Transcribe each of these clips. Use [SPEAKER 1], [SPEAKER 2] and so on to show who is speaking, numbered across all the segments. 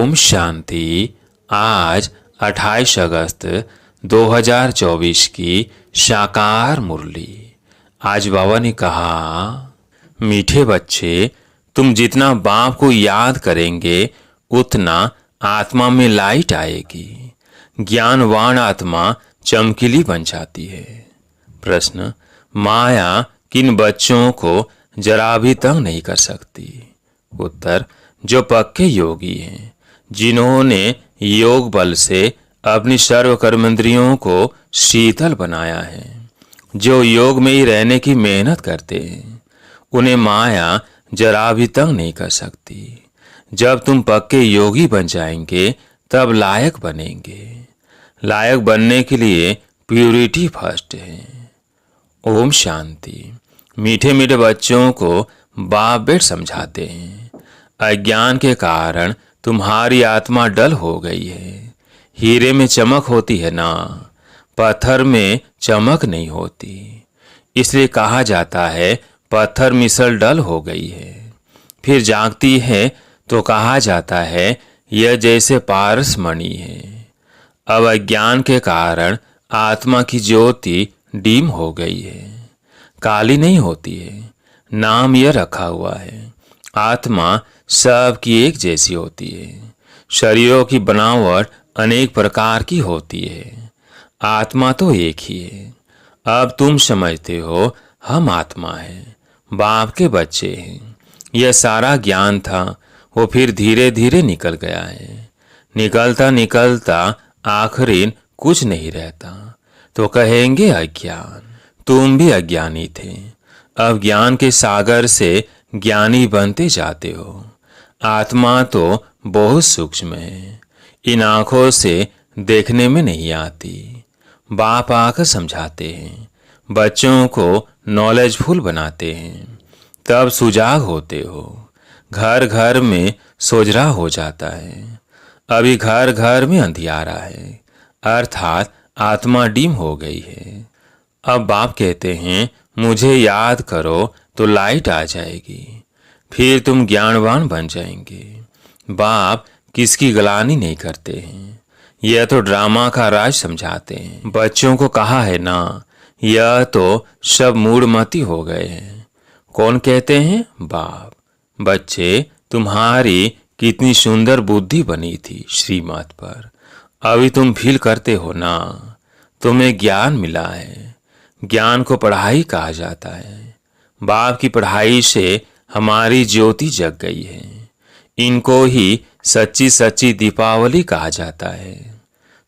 [SPEAKER 1] ओम शांति। आज 28 अगस्त 2024 की साकार मुरली। आज बाबा ने कहा, मीठे बच्चे, तुम जितना बाप को याद करेंगे उतना आत्मा में लाइट आएगी। ज्ञानवान आत्मा चमकीली बन जाती है। प्रश्न, माया किन बच्चों को जरा भी तंग नहीं कर सकती? उत्तर, जो पक्के योगी हैं, जिन्होंने योग बल से अपनी सर्व कर्मेंद्रियों को शीतल बनाया है, जो योग में ही रहने की मेहनत करते हैं, उन्हें माया जरा भी तंग नहीं कर सकती। जब तुम पक्के योगी बन जाएंगे तब लायक बनेंगे। लायक बनने के लिए प्यूरिटी फर्स्ट है। ओम शांति। मीठे मीठे बच्चों को बाप बेट समझाते हैं, अज्ञान के कारण तुम्हारी आत्मा डल हो गई है। हीरे में चमक होती है ना, पत्थर में चमक नहीं होती। इसलिए कहा जाता है पत्थर मिसल डल हो गई है। फिर जागती है तो कहा जाता है यह जैसे पारस मणि है। अब अज्ञान के कारण आत्मा की ज्योति डीम हो गई है, काली नहीं होती है। नाम यह रखा हुआ है, आत्मा सबकी एक जैसी होती है। शरीरों की बनावट अनेक प्रकार की होती है, आत्मा तो एक ही है। अब तुम समझते हो हम आत्मा हैं, बाप के बच्चे हैं। यह सारा ज्ञान था, वो फिर धीरे धीरे निकल गया है। निकलता निकलता आखिर कुछ नहीं रहता तो कहेंगे अज्ञान। तुम भी अज्ञानी थे, अब ज्ञान के सागर से ज्ञानी बनते जाते हो। आत्मा तो बहुत सूक्ष्म है, इन आंखों से देखने में नहीं आती। बाप आकर समझाते हैं, बच्चों को नॉलेजफुल बनाते हैं, तब सुजाग होते हो। घर घर में सोजरा हो जाता है। अभी घर घर में अंधियारा है, अर्थात आत्मा डीम हो गई है। अब बाप कहते हैं मुझे याद करो तो लाइट आ जाएगी, फिर तुम ज्ञानवान बन जाएंगे। बाप किसकी गलानी नहीं करते हैं, यह तो ड्रामा का राज समझाते हैं। बच्चों को कहा है ना, यह तो सब मूढ़मती हो गए हैं। कौन कहते हैं? बाप। बच्चे, तुम्हारी कितनी सुंदर बुद्धि बनी थी श्रीमत पर, अभी तुम फील करते हो ना, तुम्हें ज्ञान मिला है। ज्ञान को पढ़ाई कहा जाता है। बाप की पढ़ाई से हमारी ज्योति जग गई है। इनको ही सच्ची सच्ची दीपावली कहा जाता है।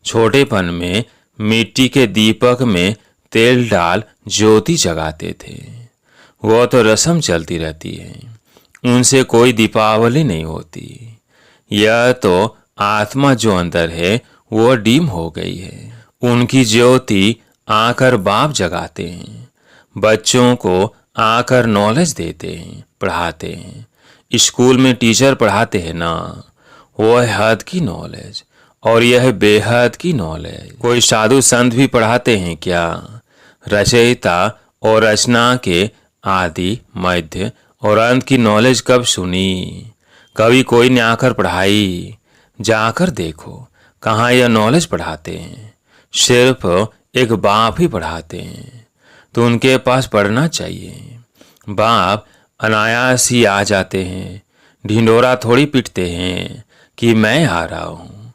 [SPEAKER 1] छोटेपन में मिट्टी के दीपक में तेल डाल ज्योति जगाते थे, वो तो रस्म चलती रहती है, उनसे कोई दीपावली नहीं होती। यह तो आत्मा जो अंदर है वो डीम हो गई है, उनकी ज्योति आकर बाप जगाते हैं। बच्चों को आकर नॉलेज देते हैं, पढ़ाते हैं। स्कूल में टीचर पढ़ाते हैं ना, वो है हद की नॉलेज और यह है बेहद की नॉलेज। कोई साधु संत भी पढ़ाते हैं क्या? रचयिता और रचना के आदि, मध्य और अंत की नॉलेज कब सुनी? कभी कोई ने आकर पढ़ाई? जाकर देखो कहाँ यह नॉलेज पढ़ाते हैं। सिर्फ एक बाप ही पढ़ाते हैं, तो उनके पास पढ़ना चाहिए। बाप अनायास ही आ जाते हैं, ढिंडोरा थोड़ी पीटते हैं कि मैं आ रहा हूँ।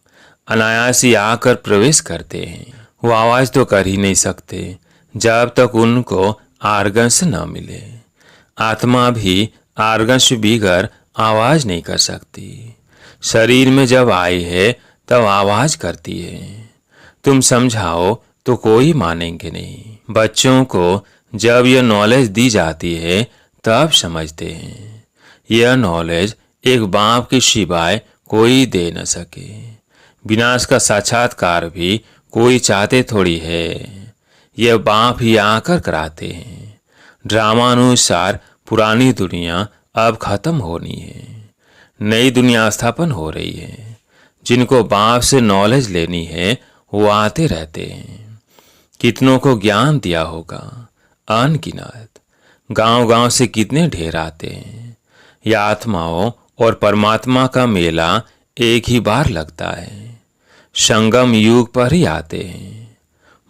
[SPEAKER 1] अनायास ही आकर प्रवेश करते हैं। वो आवाज़ तो कर ही नहीं सकते जब तक उनको आर्गन्स न मिले। आत्मा भी आर्गन्स बिगर आवाज़ नहीं कर सकती। शरीर में जब आई है तब आवाज़ करती है। तुम समझाओ तो कोई मानेंगे नहीं। बच्चों को जब यह नॉलेज दी जाती है तब समझते हैं। यह नॉलेज एक बाप के सिवाय कोई दे न सके। विनाश का साक्षात्कार भी कोई चाहते थोड़ी है, यह बाप ही आकर कराते हैं। ड्रामानुसार पुरानी दुनिया अब खत्म होनी है, नई दुनिया स्थापन हो रही है। जिनको बाप से नॉलेज लेनी है वो आते रहते हैं। कितनों को ज्ञान दिया होगा, अनगिनत। गांव गांव से कितने ढेर आते हैं। यह आत्माओं और परमात्मा का मेला एक ही बार लगता है। संगम युग पर ही आते हैं।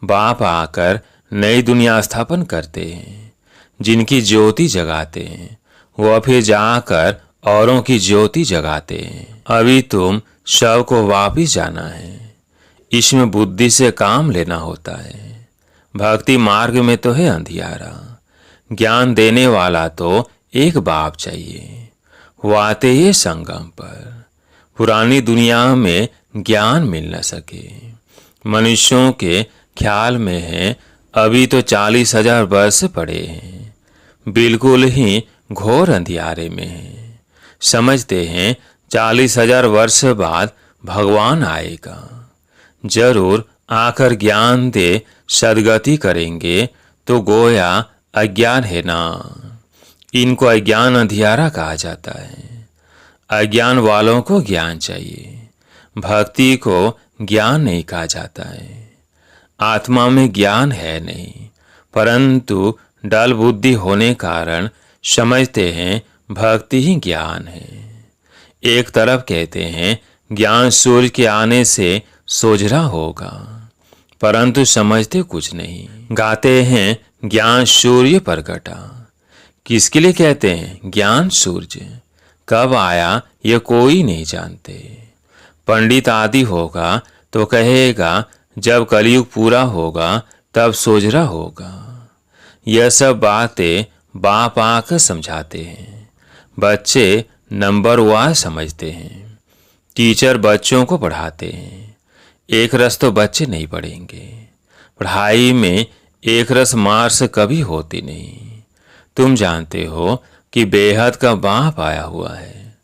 [SPEAKER 1] बाप आकर नई दुनिया स्थापन करते हैं। जिनकी ज्योति जगाते हैं वह फिर जाकर औरों की ज्योति जगाते हैं। अभी तुम शव को वापिस जाना है। इसमें बुद्धि से काम लेना होता है। भक्ति मार्ग में तो है अंधियारा। ज्ञान देने वाला तो एक बाप चाहिए। वो आते ही संगम पर। पुरानी दुनिया में ज्ञान मिल न सके। मनुष्यों के ख्याल में है अभी तो 40,000 वर्ष पड़े हैं। बिल्कुल ही घोर अंधियारे में है। समझते हैं 40,000 वर्ष बाद भगवान आएगा। जरूर आकर ज्ञान दे सदगति करेंगे तो गोया अज्ञान है ना। इनको अज्ञान अंधियारा कहा जाता है। अज्ञान वालों को ज्ञान चाहिए। भक्ति को ज्ञान नहीं कहा जाता है। आत्मा में ज्ञान है नहीं, परंतु डल बुद्धि होने कारण समझते हैं भक्ति ही ज्ञान है। एक तरफ कहते हैं ज्ञान सूर्य के आने से सोझरा होगा, परंतु समझते कुछ नहीं। गाते हैं ज्ञान सूर्य प्रगटा। किसके लिए कहते हैं ज्ञान सूर्य? कब आया ये कोई नहीं जानते। पंडित आदि होगा तो कहेगा जब कलयुग पूरा होगा तब सोझरा होगा। यह सब बातें बाप आकर समझाते हैं। बच्चे नंबर वार समझते हैं। टीचर बच्चों को पढ़ाते हैं। एक रस तो बच्चे नहीं पढ़ेंगे। पढ़ाई में एक रस मार्क्स कभी होती नहीं। तुम जानते हो कि बेहद का बाप आया हुआ है।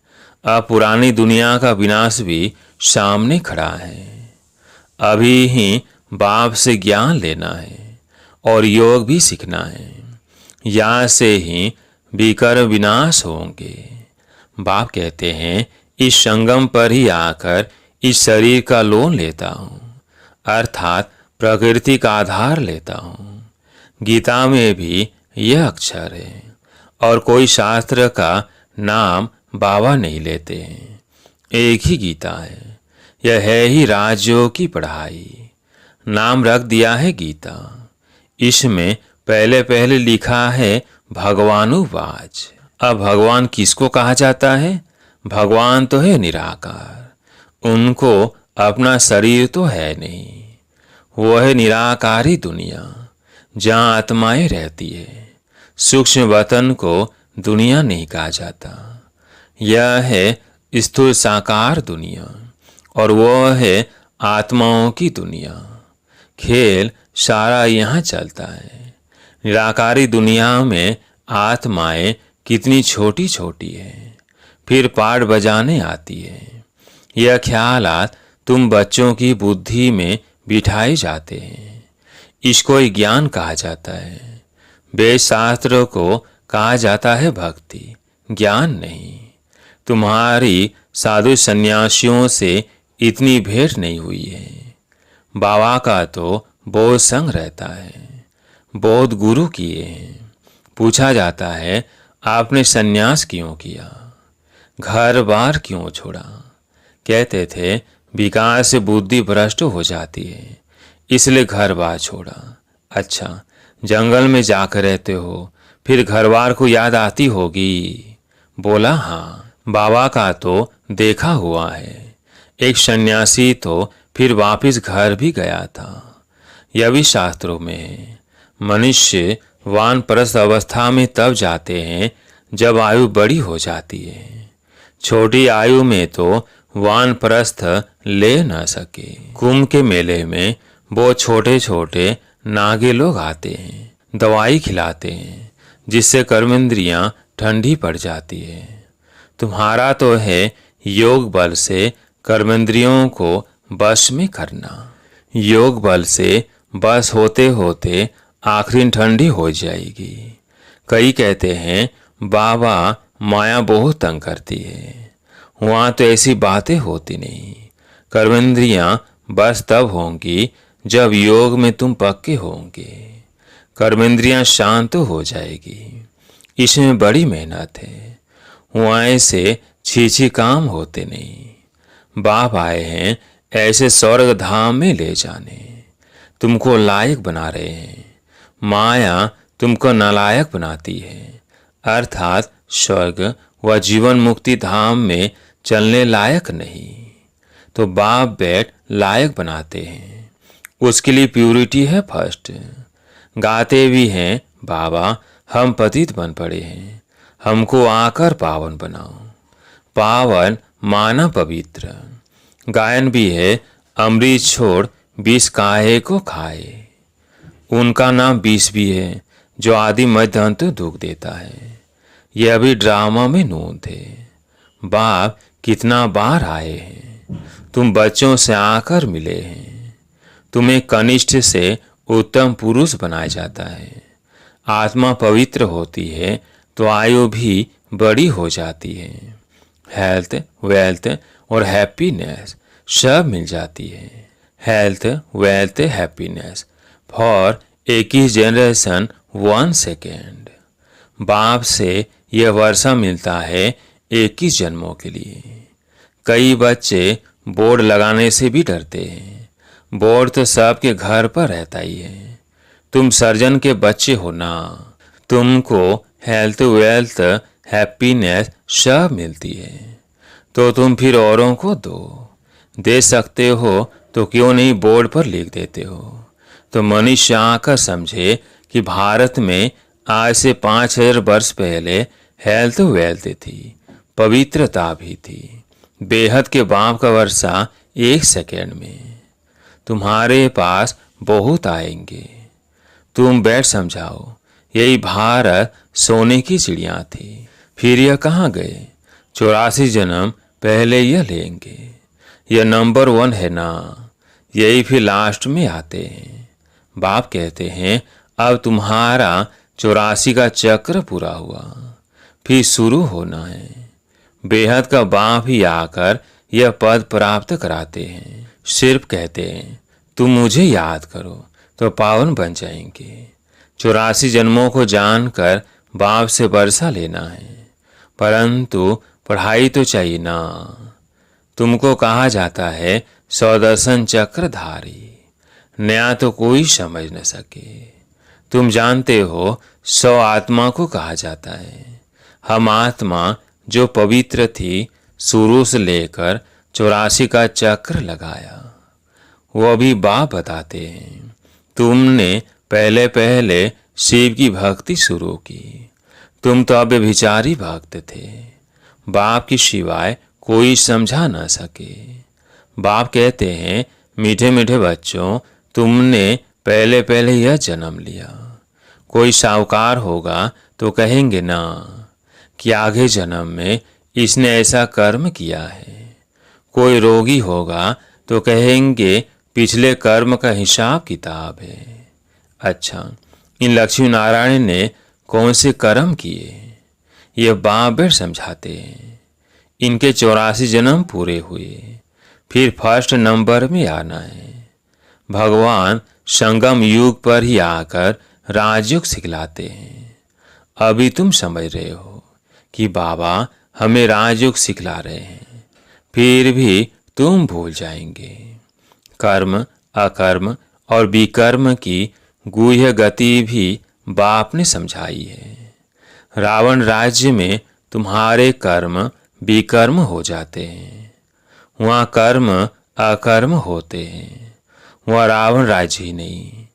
[SPEAKER 1] अब पुरानी दुनिया का विनाश भी सामने खड़ा है। अभी ही बाप से ज्ञान लेना है और योग भी सीखना है। यहाँ से ही विकर विनाश होंगे। बाप कहते हैं इस संगम पर ही आकर इस शरीर का लोन लेता हूँ, अर्थात प्रकृति का आधार लेता हूँ। गीता में भी यह अक्षर है और कोई शास्त्र का नाम बाबा नहीं लेते हैं। एक ही गीता है। यह है ही राजयोग की पढ़ाई। नाम रख दिया है गीता। इसमें पहले पहले लिखा है भगवानुवाच। अब भगवान किसको कहा जाता है? भगवान तो है निराकार। उनको अपना शरीर तो है नहीं। वो है निराकारी दुनिया जहाँ आत्माएं रहती है। सूक्ष्म वतन को दुनिया नहीं कहा जाता। यह है स्थूल साकार दुनिया और वो है आत्माओं की दुनिया। खेल सारा यहाँ चलता है। निराकारी दुनिया में आत्माएं कितनी छोटी छोटी है, फिर पाठ बजाने आती है। यह ख्यालात तुम बच्चों की बुद्धि में बिठाए जाते हैं। इसको ही ज्ञान कहा जाता है। वेद शास्त्र को कहा जाता है भक्ति, ज्ञान नहीं। तुम्हारी साधु सन्यासियों से इतनी भेंट नहीं हुई है। बाबा का तो बहुत संग रहता है। बहुत गुरु किए हैं। पूछा जाता है आपने सन्यास क्यों किया, घर बार क्यों छोड़ा? कहते थे विकास से बुद्धि भ्रष्ट हो जाती है, इसलिए घर बार छोड़ा। अच्छा, जंगल में जाकर रहते हो, फिर घर बार को याद आती होगी। बोला हाँ, बाबा का तो देखा हुआ है। एक सन्यासी तो फिर वापिस घर भी गया था। यह भी शास्त्रों में है। मनुष्य वानप्रस्थ अवस्था में तब जाते हैं जब आयु बड़ी हो जाती है। छोटी आयु में तो वानप्रस्थ ले न सके। कुंभ के मेले में वो छोटे छोटे नागे लोग आते हैं, दवाई खिलाते हैं, जिससे कर्मेंद्रियां ठंडी पड़ जाती है। तुम्हारा तो है योग बल से कर्मेंद्रियों को बस में करना। योग बल से बस होते होते आखिरी ठंडी हो जाएगी। कई कहते हैं बाबा माया बहुत तंग करती है। वहाँ तो ऐसी बातें होती नहीं। कर्मेंद्रियां बस तब होंगी जब योग में तुम पक्के होंगे। कर्मेंद्रियां शांत हो जाएगी। इसमें बड़ी मेहनत है। वहाँ ऐसे छीछी काम होते नहीं। बाप आए हैं ऐसे स्वर्ग धाम में ले जाने, तुमको लायक बना रहे हैं। माया तुमको नालायक बनाती है, अर्थात स्वर्ग व जीवन मुक्ति धाम में चलने लायक नहीं। तो बाप बेट लायक बनाते हैं, उसके लिए प्यूरिटी है फर्स्ट। गाते भी हैं, बाबा हम पतित बन पड़े हैं, हमको आकर पावन बनाओ। पावन माना पवित्र। गायन भी है, अमृत छोड़ विष काहे को खाए। उनका नाम विष भी है जो आदि मध्य अंत दुख देता है। यह भी ड्रामा में नून थे। बाप कितना बार आए हैं, तुम बच्चों से आकर मिले हैं। तुम्हें कनिष्ठ से उत्तम पुरुष बनाया जाता है। आत्मा पवित्र होती है तो आयु भी बड़ी हो जाती है। हेल्थ, वेल्थ और हैप्पीनेस सब मिल जाती है। Health, wealth, happiness for 21 generation 1 second. बाप से यह वर्षा मिलता है 21 जन्मों के लिए। कई बच्चे बोर्ड लगाने से भी डरते हैं। बोर्ड तो सबके घर पर रहता ही है। तुम सर्जन के बच्चे हो ना, तुमको हेल्थ, वेल्थ, हैप्पीनेस सब मिलती है, तो तुम फिर औरों को दे सकते हो तो क्यों नहीं बोर्ड पर लिख देते हो। तो मनुष्य आकर समझे कि भारत में आज से 5000 वर्ष पहले हेल्थ, वेल्थ थी, पवित्रता भी थी। बेहद के बाप का वर्षा 1 सेकेंड में तुम्हारे पास बहुत आएंगे। तुम बैठ समझाओ, यही भारत सोने की चिड़िया थी, फिर यह कहाँ गए। 84 जन्म पहले यह लेंगे। यह नंबर 1 है ना, यही फिर लास्ट में आते हैं। बाप कहते हैं अब तुम्हारा 84 का चक्र पूरा हुआ, फिर शुरू होना है। बेहद का बाप ही आकर यह पद प्राप्त कराते हैं। सिर्फ कहते हैं तुम मुझे याद करो तो पावन बन जाएंगे। 84 जन्मों को जानकर बाप से वर्षा लेना है, परंतु पढ़ाई तो चाहिए ना। तुमको कहा जाता है 100 दर्शन चक्रधारी, नया तो कोई समझ न सके। तुम जानते हो 100 आत्मा को कहा जाता है। हम आत्मा जो पवित्र थी, शुरू से लेकर 84 का चक्र लगाया, वो भी बाप बताते हैं। तुमने पहले पहले शिव की भक्ति शुरू की, तुम तो अब विचारी भक्त थे। बाप की सिवाय कोई समझा न सके। बाप कहते हैं मीठे मीठे बच्चों, तुमने पहले पहले यह जन्म लिया। कोई साहूकार होगा तो कहेंगे ना कि आगे जन्म में इसने ऐसा कर्म किया है। कोई रोगी होगा तो कहेंगे पिछले कर्म का हिसाब किताब है। अच्छा, इन लक्ष्मी नारायण ने कौन से कर्म किए, ये बाप बेट समझाते हैं। इनके 84 जन्म पूरे हुए, फिर फर्स्ट नंबर में आना है। भगवान संगम युग पर ही आकर राजयोग सिखलाते हैं। अभी तुम समझ रहे हो कि बाबा हमें राजयोग सिखला रहे हैं, फिर भी तुम भूल जाएंगे। कर्म, अकर्म और विकर्म की गुह्य गति भी बाप ने समझाई है। रावण राज्य में तुम्हारे कर्म विकर्म हो जाते हैं, वहाँ कर्म अकर्म होते हैं। वहाँ रावण राज्य ही नहीं,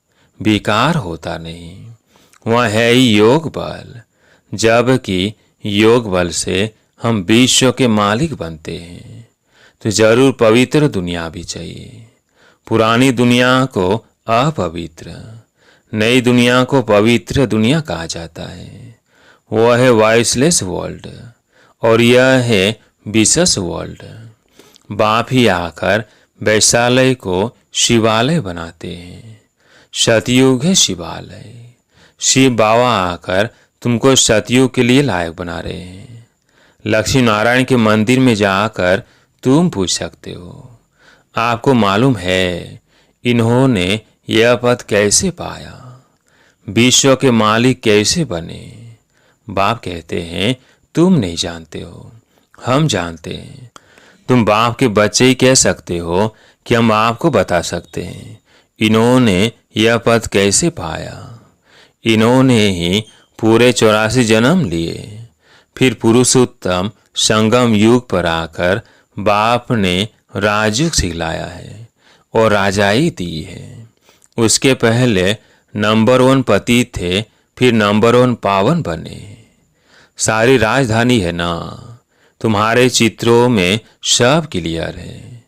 [SPEAKER 1] विकार होता नहीं, वहाँ है ही योग बल। जबकि योग बल से हम विश्व के मालिक बनते हैं, तो जरूर पवित्र दुनिया भी चाहिए। पुरानी दुनिया को अपवित्र, नई दुनिया को पवित्र दुनिया कहा जाता है। वह है वॉइसलेस वर्ल्ड और यह है विशेष वर्ल्ड। बाप ही आकर वैशालय को शिवालय बनाते हैं। सतयुग है शिवालय। शिव बाबा आकर तुमको सतयुग के लिए लायक बना रहे हैं। लक्ष्मी नारायण के मंदिर में जाकर तुम पूछ सकते हो, आपको मालूम है इन्होंने यह पद कैसे पाया, विश्व के मालिक कैसे बने। बाप कहते हैं तुम नहीं जानते हो, हम जानते हैं। तुम बाप के बच्चे ही कह सकते हो कि हम आपको बता सकते हैं इन्होंने यह पद कैसे पाया। इन्होंने ही पूरे 84 जन्म लिए, फिर पुरुषोत्तम संगम युग पर आकर बाप ने राजयुग सिखलाया है और राजाई दी है। उसके पहले नंबर 1 पति थे, फिर नंबर 1 पावन बने। सारी राजधानी है ना, तुम्हारे चित्रों में सब क्लियर है।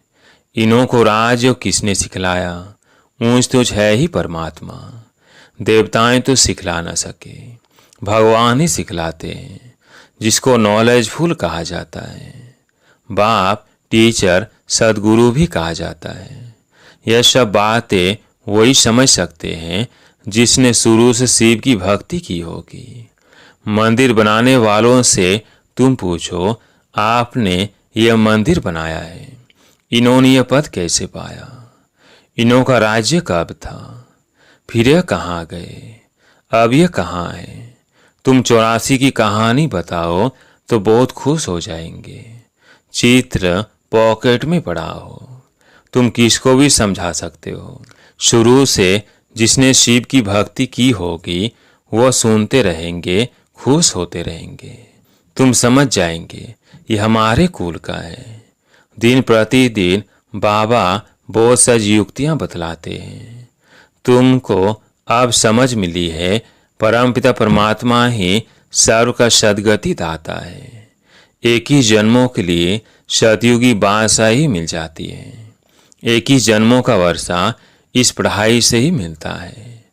[SPEAKER 1] इन्हों को राजयोग किसने सिखलाया? ऊंच तुझ है ही परमात्मा। देवताएं तो सिखला न सके, भगवान ही सिखलाते हैं, जिसको नॉलेजफुल कहा जाता है। बाप, टीचर, सदगुरु भी कहा जाता है। यह सब बातें वही समझ सकते हैं जिसने शुरू से शिव की भक्ति की होगी। मंदिर बनाने वालों से तुम पूछो, आपने यह मंदिर बनाया है, इन्होंने यह पद कैसे पाया? इन्हों का राज्य कब था? फिर यह कहाँ गए? अब यह कहाँ है? तुम 84 की कहानी बताओ तो बहुत खुश हो जाएंगे। चित्र पॉकेट में पड़ा हो, तुम किसको भी समझा सकते हो। शुरू से जिसने शिव की भक्ति की होगी वह सुनते रहेंगे, खुश होते रहेंगे। तुम समझ जाएंगे ये हमारे कुल का है। दिन प्रतिदिन बाबा बहुत सारी युक्तियां बतलाते हैं। तुमको अब समझ मिली है परमपिता परमात्मा ही सर्व का सद्गति दाता है। एक ही जन्मों के लिए सतयुगी बादशाह ही मिल जाती है। एक ही जन्मों का वर्षा इस पढ़ाई से ही मिलता है।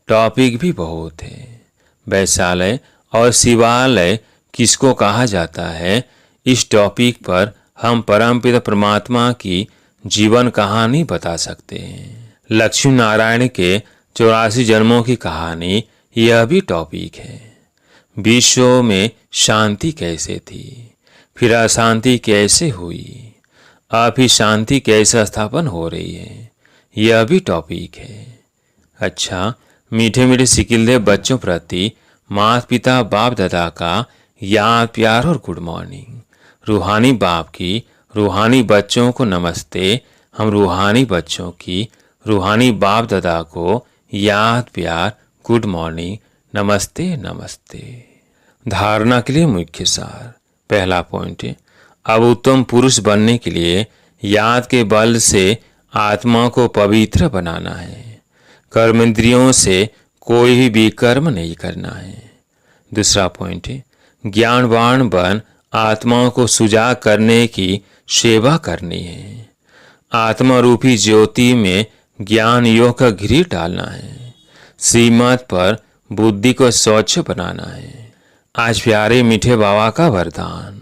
[SPEAKER 1] टॉपिक भी बहुत है। वैशालय और शिवालय किसको कहा जाता है, इस टॉपिक पर हम परमपिता परमात्मा की जीवन कहानी बता सकते हैं। लक्ष्मी नारायण के 84 जन्मों की कहानी यह भी टॉपिक है। विश्व में शांति कैसे थी, फिर अशांति कैसे हुई, अब ही शांति कैसे स्थापन हो रही है, यह भी टॉपिक है। अच्छा, मीठे मीठे सिकिलदे बच्चों प्रति माता पिता बाप दादा का याद, प्यार और गुड मॉर्निंग। रूहानी बाप की रूहानी बच्चों को नमस्ते। हम रूहानी बच्चों की रूहानी बाप दादा को याद, प्यार, गुड मॉर्निंग, नमस्ते नमस्ते। धारणा के लिए मुख्य सार। पहला पॉइंट है, अब उत्तम पुरुष बनने के लिए याद के बल से आत्मा को पवित्र बनाना है। कर्मेंद्रियों से कोई भी विकर्म नहीं करना है। दूसरा पॉइंट है, ज्ञानवान बन आत्माओं को सुजाग करने की सेवा करनी है। आत्मा रूपी ज्योति में ज्ञान योग का घी डालना है। श्रीमत पर बुद्धि को स्वच्छ बनाना है। आज प्यारे मीठे बाबा का वरदान।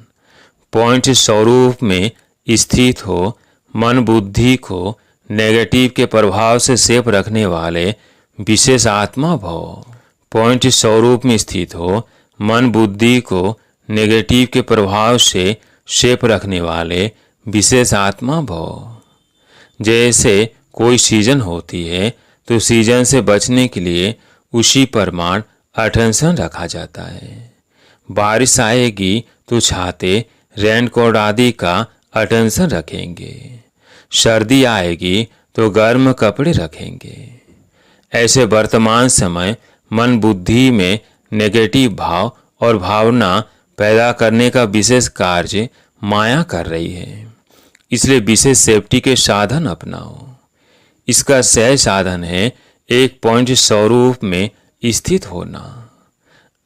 [SPEAKER 1] पॉइंट स्वरूप में स्थित हो, मन बुद्धि को नेगेटिव के प्रभाव से सेफ रखने वाले विशेष आत्मा भव। पॉइंट स्वरूप में स्थित हो, मन बुद्धि को नेगेटिव के प्रभाव से सेफ रखने वाले विशेष आत्मा भव। जैसे कोई सीजन होती है तो सीजन से बचने के लिए उसी प्रमाण अटेंशन रखा जाता है। बारिश आएगी तो छाते, रेनकोट आदि का अटेंशन रखेंगे। सर्दी आएगी तो गर्म कपड़े रखेंगे। ऐसे वर्तमान समय मन बुद्धि में नेगेटिव भाव और भावना पैदा करने का विशेष कार्य माया कर रही है। इसलिए विशेष सेफ्टी के साधन अपनाओ। इसका सहज साधन है एक पॉइंट स्वरूप में स्थित होना।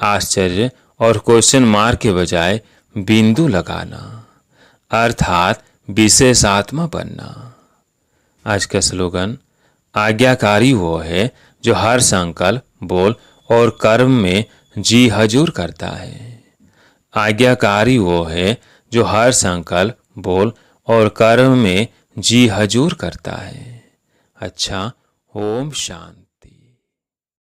[SPEAKER 1] आश्चर्य और क्वेश्चन मार्क के बजाय बिंदु लगाना, अर्थात विशेष आत्मा बनना। आज का स्लोगन, आज्ञाकारी वो है जो हर संकल्प, बोल और कर्म में जी हजूर करता है। आज्ञाकारी वो है जो हर संकल्प, बोल और कर्म में जी हजूर करता है। अच्छा, ओम शांति।